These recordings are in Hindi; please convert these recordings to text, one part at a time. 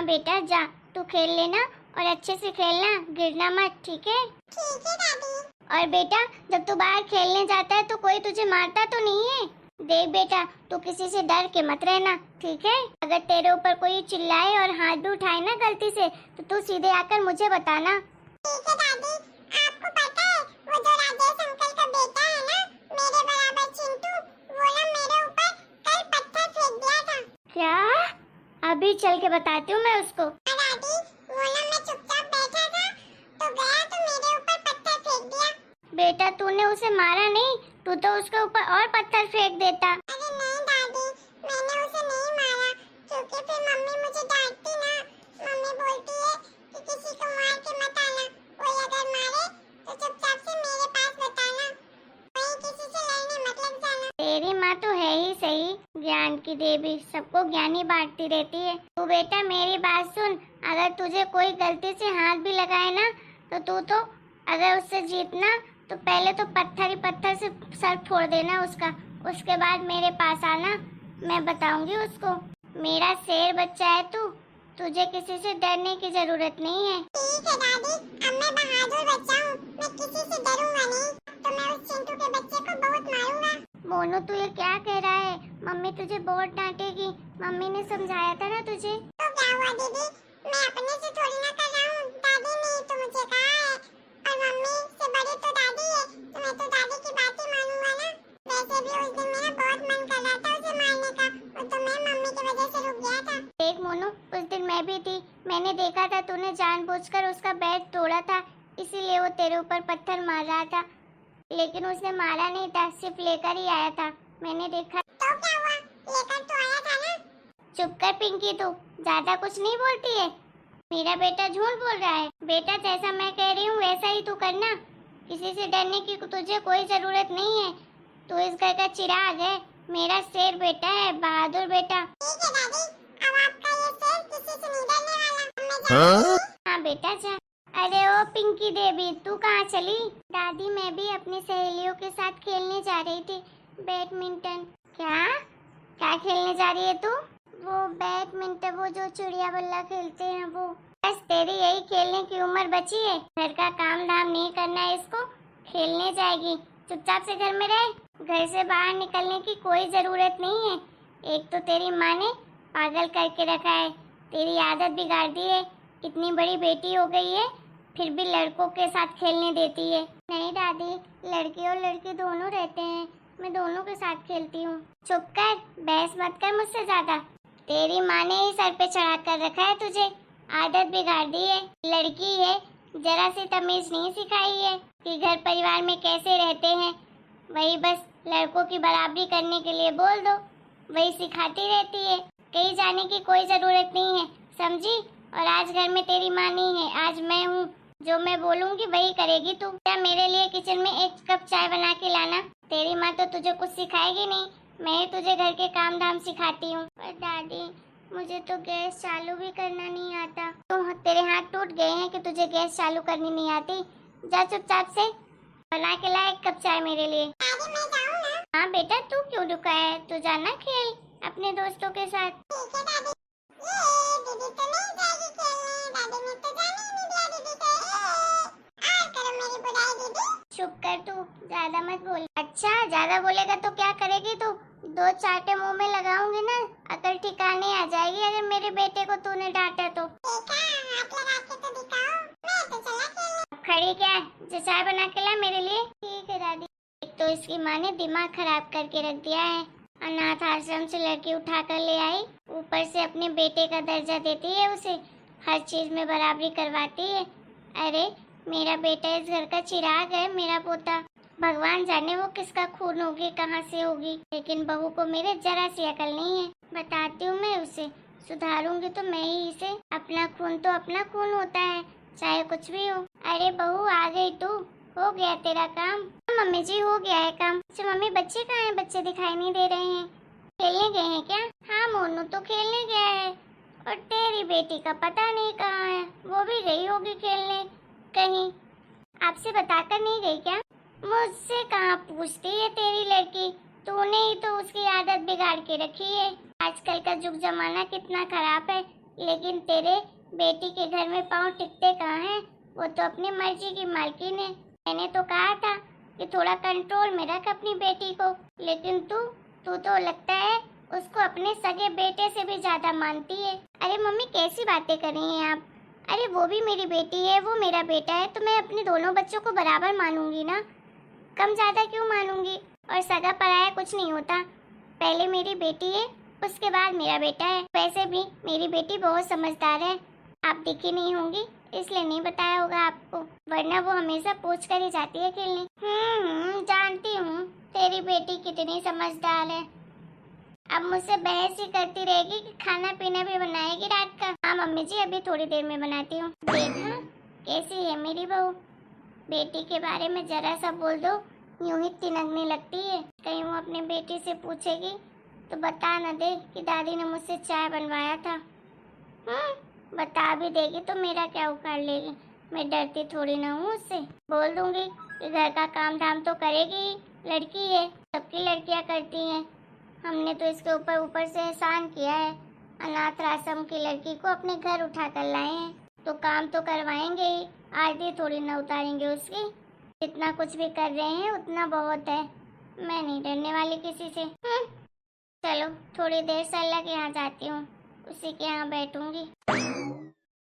बेटा जा, तू खेल लेना और अच्छे से खेलना, गिरना मत, ठीक है? ठीक है दादी। और बेटा जब तू बाहर खेलने जाता है तो कोई तुझे मारता तो नहीं है? देख बेटा, तू किसी से डर के मत रहना, ठीक है? अगर तेरे ऊपर कोई चिल्लाए और हाथ भी उठाए ना गलती से तो तू सीधे आकर मुझे बताना। ठीक है दादी। आपको पता है वो जो राजेश अंकल का बेटा है ना, मेरे बराबर चिंटू, वो ना मेरे ऊपर कल पत्थर फेंक दिया था। क्या? अभी चल के बताती हूँ मैं उसको। हाँ दादी, वो ना मैं चुपचाप बैठा था तो गया तो मेरे ऊपर पत्थर फेंक दिया। बेटा तूने उसे मारा नहीं, तू तो उसके ऊपर और पत्थर फेंक देता। अरे नहीं दादी, मैंने उसे नहीं मारा, क्योंकि फिर मम्मी मुझे डांटती ना। मम्मी बोलती है कि किसी को मार के मत आना, कोई अगर मारे तो चुपचाप से मेरे पास बताना, वहीं किसी से लड़ने मत लग जाना। तेरी माँ तो है ही सही, ज्ञान की देवी, सबको ज्ञानी बांटती रहती है। तू बेटा मेरी बात सुन, अगर तुझे कोई गलती से हाथ भी लगाए ना तो तू तो अगर उससे जीतना तो पहले तो पत्थर ही पत्थर से सर फोड़ देना उसका, उसके बाद मेरे पास आना, मैं बताऊंगी उसको। मेरा शेर बच्चा है तू, तुझे किसी से डरने की जरूरत नहीं है। ठीक है दादी, अब मैं बहादुर बच्चा हूँ, मैं किसी से डरूंगा नहीं। तो मैं उस चिंटू के बच्चे को बहुत मारूंगा। मोनू तू ये क्या कह रहा है? मम्मी तुझे बहुत डांटेगी, मम्मी ने समझाया था ना तुझे। तो क्या हुआ दीदी, मैं अपने से थोड़ी ना कर रहा हूँ, दादी ने तो मुझे कहा है, और मम्मी से बड़ी तो दादी है, तो मैं तो दादी की बात ही मानूंगा ना। वैसे भी उस दिन मेरा बहुत मन कर रहा था उसे मारने का, और तो मैं मम्मी की वजह से रुक गया था। देख मोनू, उस दिन मैं भी थी, मैंने देखा था तूने जानबूझकर उसका बैट तोड़ा था, इसीलिए वो तेरे ऊपर पत्थर मार रहा था, लेकिन उसने मारा नहीं था, सिर्फ लेकर ही आया था, मैंने देखा। तो क्या हुआ, लेकर तो आया था ना। चुप कर पिंकी, तू ज्यादा कुछ नहीं बोलती है। मेरा बेटा झूठ बोल रहा है। बेटा जैसा मैं कह रही हूँ वैसा ही तू करना, किसी से डरने की तुझे कोई जरूरत नहीं है। तू इस घर का चिराग है, मेरा शेर बेटा है, बहादुर बेटा। ठीक है दादी, अब आपका ये शेर किसी से नहीं डरने वाला, अब मैं जाऊंगी। हाँ बेटा जा। अरे ओ पिंकी देवी, तू कहाँ चली? दादी मैं भी अपनी सहेलियों के साथ खेलने जा रही थी, बैडमिंटन। क्या क्या खेलने जा रही है तू? वो बैडमिंटन, वो जो चिड़िया बल्ला खेलते हैं वो। बस तेरी यही खेलने की उम्र बची है, घर का काम धाम नहीं करना है इसको, खेलने जाएगी। चुपचाप से घर में रह, घर से बाहर निकलने की कोई जरूरत नहीं है। एक तो तेरी माँ ने पागल करके रखा है, तेरी आदत बिगाड़ दी है, इतनी बड़ी बेटी हो गई है फिर भी लड़कों के साथ खेलने देती है। नहीं दादी, लड़के और लड़की दोनों रहते हैं, मैं दोनों के साथ खेलती हूँ। चुप कर, बहस मत कर मुझसे ज्यादा। तेरी माँ ने ही सर पे चढ़ा कर रखा है तुझे, आदत बिगाड़ दी है। लड़की है, जरा सी तमीज नहीं सिखाई है कि घर परिवार में कैसे रहते हैं, वही बस लड़कों की बराबरी करने के लिए बोल दो, वही सिखाती रहती है, कहीं जाने की कोई जरूरत नहीं है, समझी? और आज घर में तेरी माँ नहीं है, आज मैं हूँ, जो मैं बोलूँगी वही करेगी तू। क्या मेरे लिए किचन में एक कप चाय बना के लाना, तेरी माँ तो तुझे कुछ सिखाएगी नहीं, मैं ही तुझे घर के काम धाम सिखाती हूँ। पर दादी मुझे तो गैस चालू भी करना नहीं आता। तो तेरे हाथ टूट गए हैं कि तुझे गैस चालू करनी नहीं आती? जा चुपचाप से बना के ला एक कप चाय मेरे लिए। दादी मैं जाऊँ ना। हाँ बेटा, तू क्यों रुका है, तू जाना खेल अपने दोस्तों के साथ। ठीक है दादी। ये दीदी तो नहीं जाएगी खेलने, दादी ने तो जाने ही नहीं दिया दीदी को। और करो मेरी बुराई दीदी। चुप कर तू, ज्यादा मत बोल। अच्छा ज्यादा बोलेगा तो क्या करेगी तू? दो चाटे मुंह में लगाऊंगी ना, अकल ठिकाने आ जाएगी अगर मेरे बेटे को तूने डांटा तो। देखा, हाथ लगा के तो दिखाओ, मैं तो चला खेलने। खड़ी क्या है, जो चाय बना के ला मेरे लिए। ठीक है दादी। एक तो इसकी माँ ने दिमाग खराब करके रख दिया है, अनाथ आश्रम से लड़की उठा कर ले आई, ऊपर से अपने बेटे का दर्जा देती है उसे, हर चीज में बराबरी करवाती है। अरे मेरा बेटा इस घर का चिराग है, मेरा पोता, भगवान जाने वो किसका खून होगी, कहाँ से होगी, लेकिन बहू को मेरे जरा सी अकल नहीं है। बताती हूँ मैं उसे, सुधारूंगी तो मैं ही इसे। अपना खून तो अपना खून होता है, चाहे कुछ भी हो। अरे बहू आ गई तू, हो गया तेरा काम? मम्मी जी हो गया है काम। अच्छा मम्मी बच्चे कहाँ हैं? बच्चे दिखाई नहीं दे रहे हैं, खेलने गए हैं क्या? हाँ मोनू तो खेलने गया है, और तेरी बेटी का पता नहीं कहाँ है, वो भी गई होगी खेलने कहीं। आपसे बताकर नहीं गई क्या? मुझसे कहाँ पूछती है तेरी लड़की, तूने ही तो उसकी आदत बिगाड़ के रखी है। आजकल का जुग जमाना कितना खराब है, लेकिन तेरे बेटी के घर में पाँव टिकते कहाँ हैं? वो तो अपनी मर्जी की मालकिन है। मैंने तो कहा था कि थोड़ा कंट्रोल में रख अपनी बेटी को, लेकिन तू तो लगता है उसको अपने सगे बेटे से भी ज्यादा मानती है। अरे मम्मी कैसी बातें कर रही हैं आप? अरे वो भी मेरी बेटी है, वो मेरा बेटा है, तो मैं अपने दोनों बच्चों को बराबर मानूंगी ना, कम ज्यादा क्यों मानूंगी? और सगा पराया कुछ नहीं होता, पहले मेरी बेटी है उसके बाद मेरा बेटा है। वैसे भी मेरी बेटी बहुत समझदार है, आप दिखी नहीं होंगी इसलिए नहीं बताया होगा आपको, वरना वो हमेशा पूछ कर ही जाती है खेलने। जानती हूँ तेरी बेटी कितनी समझदार है। अब मुझसे बहस ही करती रहेगी कि खाना पीना भी बनाएगी रात का। हाँ मम्मी जी, अभी थोड़ी देर में बनाती हूँ। देखा कैसी है मेरी बहू, बेटी के बारे में जरा सा बोल दो यूं ही तिनकने लगती है। कहीं वो अपने बेटी से पूछेगी तो बता न दे कि दादी ने मुझसे चाय बनवाया था। बता भी देगी तो मेरा क्या उखाड़ लेगी, मैं डरती थोड़ी ना हूँ उससे। बोल दूंगी कि घर का काम धाम तो करेगी ही, लड़की है, सबकी लड़कियाँ करती हैं। हमने तो इसके ऊपर ऊपर से एहसान किया है, अनाथ आश्रम की लड़की को अपने घर उठा कर लाए हैं, तो काम तो करवाएंगे ही, आरती थोड़ी ना उतारेंगे उसकी। जितना कुछ भी कर रहे हैं उतना बहुत है, मैं नहीं डरने वाली किसी से। चलो थोड़ी देर सरला के यहाँ जाती हूँ, उसी के यहाँ बैठूंगी।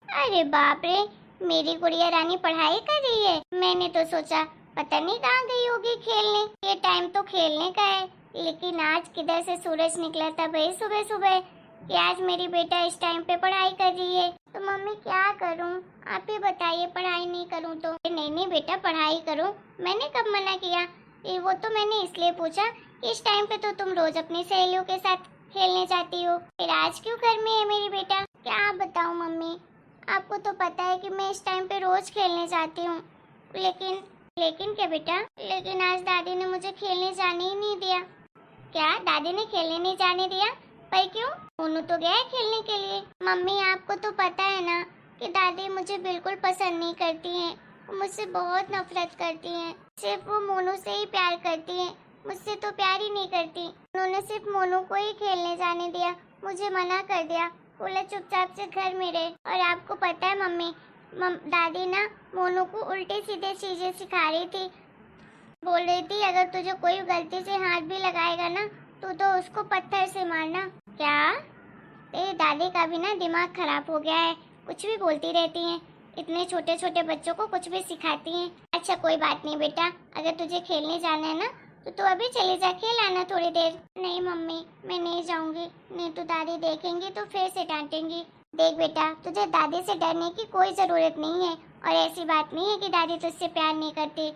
अरे बाप रे, मेरी गुड़िया रानी पढ़ाई कर रही है। मैंने तो सोचा पता नहीं कहाँ गई होगी खेलने, ये टाइम तो खेलने का है, लेकिन आज किधर से सूरज निकला था भाई सुबह सुबह कि आज मेरी बेटा इस टाइम पे पढ़ाई कर रही है। तो मम्मी क्या करूँ, आप ही बताइए, पढ़ाई नहीं करूँ तो? नहीं बेटा पढ़ाई करो, मैंने कब मना किया? वो तो मैंने इसलिए पूछा इस टाइम पे तो तुम रोज अपनी सहेलियों के साथ खेलने जाती हो, फिर आज क्यों घर में है मेरी बेटा? क्या बताऊं मम्मी, आपको तो पता है कि मैं इस टाइम पे रोज खेलने जाती हूँ, लेकिन क्या बेटा? लेकिन आज दादी ने मुझे खेलने जाने ही नहीं दिया। क्या दादी ने खेलने नहीं जाने दिया? पर क्यों? मोनू तो गया है खेलने के लिए। मम्मी आपको तो पता है ना कि दादी मुझे बिल्कुल पसंद नहीं करती हैं, मुझसे बहुत नफरत करती हैं, सिर्फ वो मोनू से ही प्यार करती हैं, मुझसे तो प्यार ही नहीं करती। उन्होंने सिर्फ मोनू को ही खेलने जाने दिया, मुझे मना कर दिया, बोला चुपचाप से घर में रहे। और आपको पता है मम्मी, दादी ना मोनू को उल्टे सीधे चीजें सिखा रही थी, बोल रही थी अगर तुझे कोई गलती से हाथ भी लगाएगा ना तो उसको पत्थर से मारना। क्या? तेरी दादी का भी ना दिमाग खराब हो गया है, कुछ भी बोलती रहती हैं, इतने छोटे छोटे बच्चों को कुछ भी सिखाती हैं। अच्छा कोई बात नहीं बेटा, अगर तुझे खेलने जाना है ना तो तू अभी चली जा, खेल आना थोड़ी देर। नहीं मम्मी मैं नहीं जाऊंगी, नहीं तो दादी देखेंगी तो फिर से डांटेंगी। देख बेटा, तुझे दादी से डरने की कोई जरूरत नहीं है, और ऐसी बात नहीं है कि दादी तुझसे प्यार नहीं करती,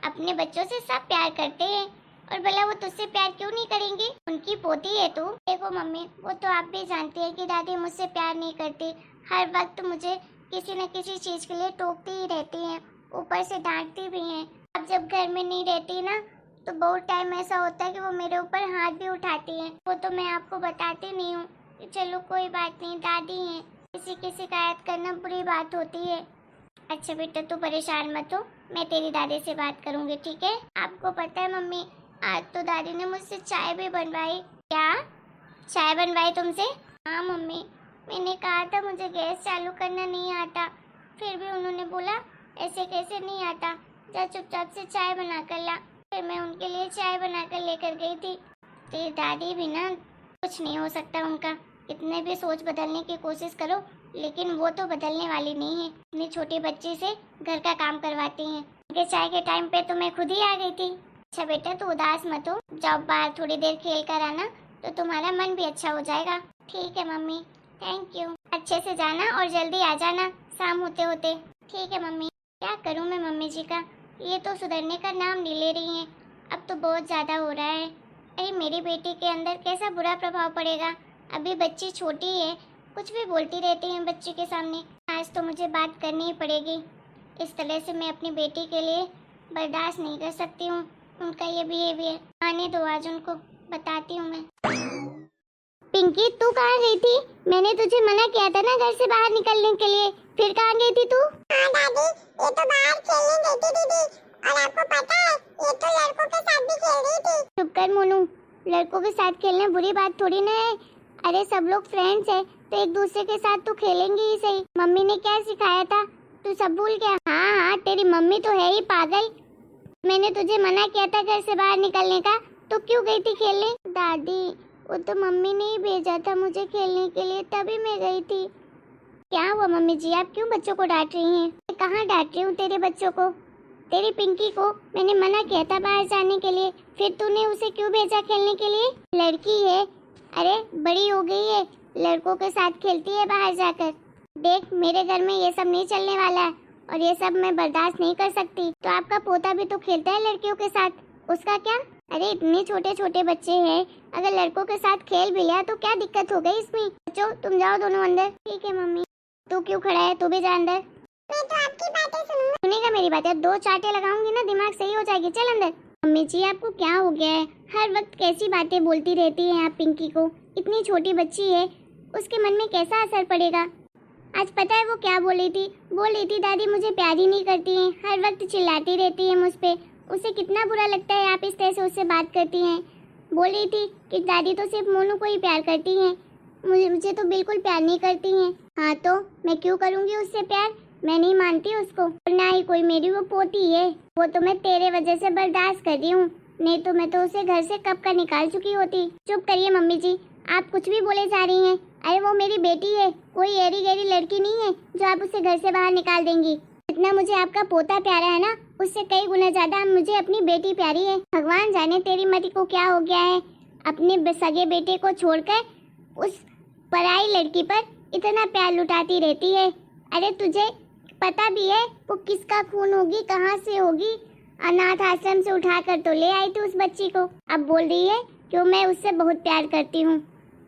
अपने बच्चों से सब प्यार करते हैं, और भला वो तुझसे प्यार क्यों नहीं करेंगी? उनकी पोती है तू। देखो मम्मी, वो तो आप भी जानती है कि दादी मुझसे प्यार नहीं करती, हर वक्त मुझे किसी न किसी चीज के लिए टोकती ही रहती हैं, ऊपर से डांटती भी हैं। अब जब घर में नहीं रहती ना तो बहुत टाइम ऐसा होता है कि वो मेरे ऊपर हाथ भी उठाती हैं, वो तो मैं आपको बताती नहीं हूँ। चलो कोई बात नहीं, दादी हैं, किसी की शिकायत करना बुरी बात होती है। अच्छा बेटा तू परेशान मत हो, मैं तेरी दादी से बात करूंगी, ठीक है? आपको पता है मम्मी, आज तो दादी ने मुझसे चाय भी बनवाई। क्या चाय बनवाई तुमसे? हाँ मम्मी, मैंने कहा था मुझे गैस चालू करना नहीं आता, फिर भी उन्होंने बोला ऐसे कैसे नहीं आता, जा चुपचाप से चाय बना कर ला। फिर मैं उनके लिए चाय बनाकर लेकर गई थी। तेरी दादी भी ना, कुछ नहीं हो सकता उनका, कितने भी सोच बदलने की कोशिश करो लेकिन वो तो बदलने वाली नहीं है। इतनी छोटी बच्ची से घर का काम करवाती हैं। उनके चाय के टाइम पे तो मैं खुद ही आ गई थी। अच्छा बेटा तू उदास मत हो, जाओ बाहर थोड़ी देर खेल कर आना तो तुम्हारा मन भी अच्छा हो जाएगा। ठीक है मम्मी, थैंक यू। अच्छे से जाना और जल्दी आ जाना शाम होते होते। ठीक है मम्मी। क्या करूँ मैं मम्मी जी का, ये तो सुधरने का नाम नहीं ले रही हैं, अब तो बहुत ज़्यादा हो रहा है। अरे मेरी बेटी के अंदर कैसा बुरा प्रभाव पड़ेगा, अभी बच्ची छोटी है, कुछ भी बोलती रहती है बच्चे के सामने। आज तो मुझे बात करनी ही पड़ेगी, इस तरह से मैं अपनी बेटी के लिए बर्दाश्त नहीं कर सकती हूँ उनका ये बिहेवियर। आने दो आज उनको, बताती हूँ मैं। पिंकी तू कहाँ गई थी? मैंने तुझे मना किया था ना घर से बाहर निकलने के लिए, फिर कहाँ गई थी तू? हाँ दादी, ये तो बाहर खेलने गई थी दीदी, और आपको पता है ये तो लड़कों के साथ भी खेल रही थी। चुप कर मोनू, लड़कों के साथ खेलना बुरी बात थोड़ी ना है। अरे सब लोग फ्रेंड्स है तो एक दूसरे के साथ तो खेलेंगे ही सही। मम्मी ने क्या सिखाया था तू सब भूल गया? हाँ हाँ, तेरी मम्मी तो है ही पागल। मैंने तुझे मना किया था घर से बाहर निकलने का, तो क्यों गई थी खेलने? दादी वो तो मम्मी ने ही भेजा था मुझे खेलने के लिए, तभी मैं गई थी। क्या हुआ मम्मी जी, आप क्यों बच्चों को डांट रही हैं? मैं कहाँ डांट रही हूँ तेरे बच्चों को? तेरी पिंकी को मैंने मना किया था बाहर जाने के लिए, फिर तूने उसे क्यों भेजा खेलने के लिए? लड़की है, अरे बड़ी हो गई है, लड़कों के साथ खेलती है बाहर जाकर। देख मेरे घर में ये सब नहीं चलने वाला है और ये सब मैं बर्दाश्त नहीं कर सकती। तो आपका पोता भी तो खेलता है लड़कियों के साथ, उसका क्या? अरे इतने छोटे छोटे बच्चे हैं, अगर लड़कों के साथ खेल भी लिया तो क्या दिक्कत हो गई इसमें? बच्चों तुम जाओ दोनों अंदर। ठीक है मम्मी। तू क्यों खड़ा है, तू भी जा अंदर। मैं तो आपकी बातें सुनूंगा। सुनेगा मेरी बातें? 2 चांटे लगाऊंगी ना दिमाग सही हो जाएगी। चल अंदर। मम्मी जी आपको क्या हो गया है, हर वक्त कैसी बातें बोलती रहती हैं आप पिंकी को? इतनी छोटी बच्ची है, उसके मन में कैसा असर पड़ेगा? आज पता है वो क्या बोल रही थी दादी मुझे प्यार ही नहीं करती हैं, हर वक्त चिल्लाती रहती है मुझ पे। उसे कितना बुरा लगता है आप इस तरह से उससे बात करती हैं। बोल रही थी कि दादी तो सिर्फ मोनू को ही प्यार करती हैं, मुझे तो बिल्कुल प्यार नहीं करती हैं। हाँ तो मैं क्यों करूँगी उससे प्यार? मैं नहीं मानती उसको, और ना ही कोई मेरी वो पोती है। वो तो मैं तेरे वजह से बर्दाश्त कर रही हूँ, नहीं तो मैं तो उसे घर से कब का निकाल चुकी होती। चुप करिए मम्मी जी, आप कुछ भी बोले जा रही हैं। अरे वो मेरी बेटी है, कोई एरी गहरी लड़की नहीं है जो आप उसे घर से बाहर निकाल देंगी। जितना मुझे आपका पोता प्यारा है ना, उससे कई गुना ज्यादा मुझे अपनी बेटी प्यारी है। भगवान जाने तेरी मती को क्या हो गया है, अपने सगे बेटे को छोड़कर उस पराई लड़की पर इतना प्यार लुटाती रहती है। अरे तुझे पता भी है वो किसका खून होगी, कहाँ से होगी? अनाथ आश्रम से उठाकर तो ले आई थी उस बच्ची को। अब बोल रही है कि मैं उससे बहुत प्यार करती हूँ।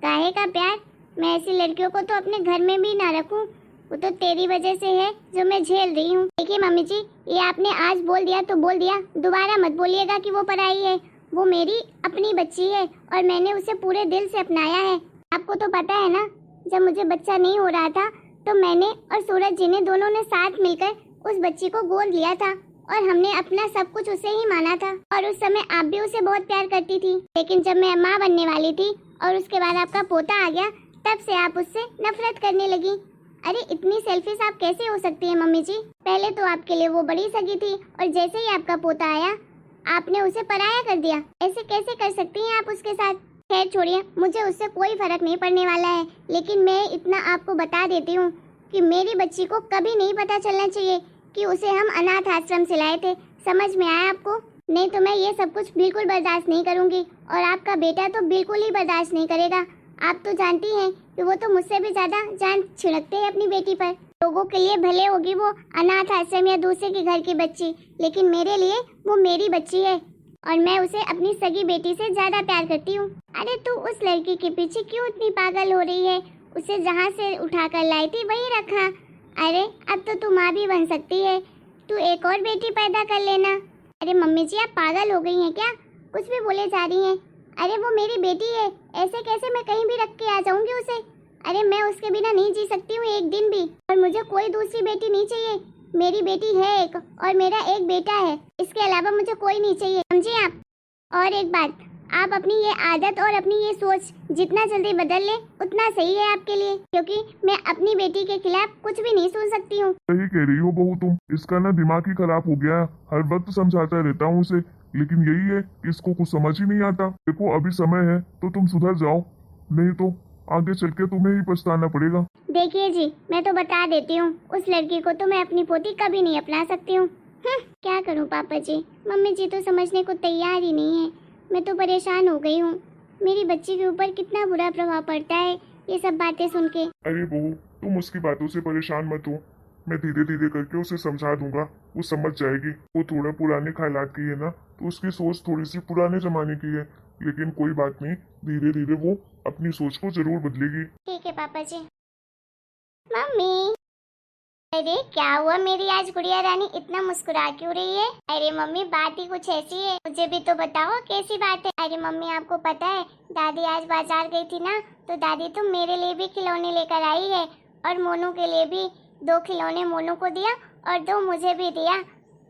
काहे का प्यार? मैं ऐसी लड़कियों को तो अपने घर में भी ना रखूं। वो तो तेरी वजह से है जो मैं झेल रही हूँ। देखिए मम्मी जी, ये आपने आज बोल दिया तो बोल दिया, दोबारा मत बोलिएगा कि वो पराई है। वो मेरी अपनी बच्ची है और मैंने उसे पूरे दिल से अपनाया है। आपको तो पता है ना, जब मुझे बच्चा नहीं हो रहा था तो मैंने और सूरज जी ने दोनों ने साथ मिलकर उस बच्ची को गोद लिया था और हमने अपना सब कुछ उसे ही माना था। और उस समय आप भी उसे बहुत प्यार करती थी, लेकिन जब मैं माँ बनने वाली थी और उसके बाद आपका पोता आ गया, तब से आप उससे नफरत करने लगी। अरे इतनी सेल्फिश आप कैसे हो सकती है मम्मी जी? पहले तो आपके लिए वो बड़ी सगी थी और जैसे ही आपका पोता आया आपने उसे पराया कर दिया। ऐसे कैसे कर सकती हैं आप उसके साथ? खैर छोड़िए, मुझे उससे कोई फर्क नहीं पड़ने वाला है, लेकिन मैं इतना आपको बता देती हूँ कि मेरी बच्ची को कभी नहीं पता चलना चाहिए कि उसे हम अनाथ आश्रम से लाए थे। समझ में आया आपको? नहीं तो मैं ये सब कुछ बिल्कुल बर्दाश्त नहीं करूँगी और आपका बेटा तो बिल्कुल ही बर्दाश्त नहीं करेगा। आप तो जानती हैं कि वो तो मुझसे भी ज्यादा जान छिड़कते हैं अपनी बेटी पर। लोगों के लिए भले होगी वो अनाथ आश्रम या दूसरे के घर की बच्ची, लेकिन मेरे लिए वो मेरी बच्ची है और मैं उसे अपनी सगी बेटी से ज्यादा प्यार करती हूँ। अरे तू उस लड़की के पीछे क्यों इतनी पागल हो रही है? उसे जहाँ से उठा कर लाई थी वही रखा। अरे अब तो तू माँ भी बन सकती है, तू एक और बेटी पैदा कर लेना। अरे मम्मी जी आप पागल हो गई हैं क्या? कुछ भी बोले जा रही हैं। अरे वो मेरी बेटी है, ऐसे कैसे मैं कहीं भी रख के आ जाऊंगी उसे? अरे मैं उसके बिना नहीं जी सकती हूँ एक दिन भी, और मुझे कोई दूसरी बेटी नहीं चाहिए। मेरी बेटी है एक और मेरा एक बेटा है, इसके अलावा मुझे कोई नहीं चाहिए, समझे आप? और एक बात, आप अपनी ये आदत और अपनी ये सोच जितना जल्दी बदल ले उतना सही है आपके लिए, क्योंकि मैं अपनी बेटी के खिलाफ कुछ भी नहीं सुन सकती हूँ। सही कह रही हो बहू तुम, इसका ना दिमाग ही खराब हो गया है। हर वक्त समझाता रहता हूँ उसे, लेकिन यही है कि इसको कुछ समझ ही नहीं आता। देखो अभी समय है तो तुम सुधर जाओ, नहीं तो आगे चल के तुम्हें ही पछताना पड़ेगा। देखिए जी, मैं तो बता देती हूँ, उस लड़की को तो मैं अपनी पोती कभी नहीं अपना सकती हूँ। क्या करूँ पापा जी, मम्मी जी तो समझने को तैयार ही नहीं है। मैं तो परेशान हो गई हूँ, मेरी बच्ची के ऊपर कितना बुरा प्रभाव पड़ता है ये सब बातें सुन के। अरे बहू तुम उसकी बातों से परेशान मत हो, मैं धीरे धीरे करके उसे समझा दूंगा, वो समझ जाएगी। वो थोड़ा पुराने ख्यालात की है ना, तो उसकी सोच थोड़ी सी पुराने जमाने की है, लेकिन कोई बात नहीं, धीरे धीरे वो अपनी सोच को जरूर बदलेगी। ठीक है पापा जी। मम्मी, अरे क्या हुआ मेरी आज गुड़िया रानी इतना मुस्कुरा क्यों रही है? अरे मम्मी बात ही कुछ ऐसी है, मुझे भी तो बताओ कैसी बात है। अरे मम्मी आपको पता है दादी आज बाजार गई थी ना, तो दादी तो मेरे लिए भी खिलौने लेकर आई है और मोनू के लिए भी 2 खिलौने मोनू को दिया और 2 मुझे भी दिया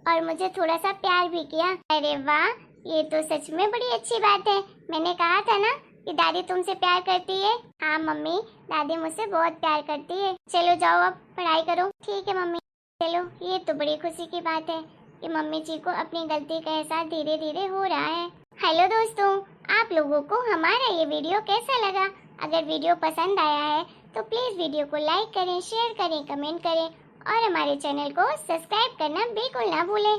और मुझे थोड़ा सा प्यार भी किया। अरे वाह, ये तो सच में बड़ी अच्छी बात है। मैंने कहा था ना कि दादी तुमसे प्यार करती है? हाँ मम्मी, दादी मुझसे बहुत प्यार करती है। चलो जाओ अब पढ़ाई करो। ठीक है मम्मी। चलो, ये तो बड़ी खुशी की बात है कि मम्मी जी को अपनी गलती का एहसास धीरे धीरे हो रहा है। हेलो दोस्तों, आप लोगों को हमारा ये वीडियो कैसा लगा? अगर वीडियो पसंद आया है तो प्लीज वीडियो को लाइक करें, शेयर करें, कमेंट करें और हमारे चैनल को सब्सक्राइब करना बिल्कुल ना भूलें।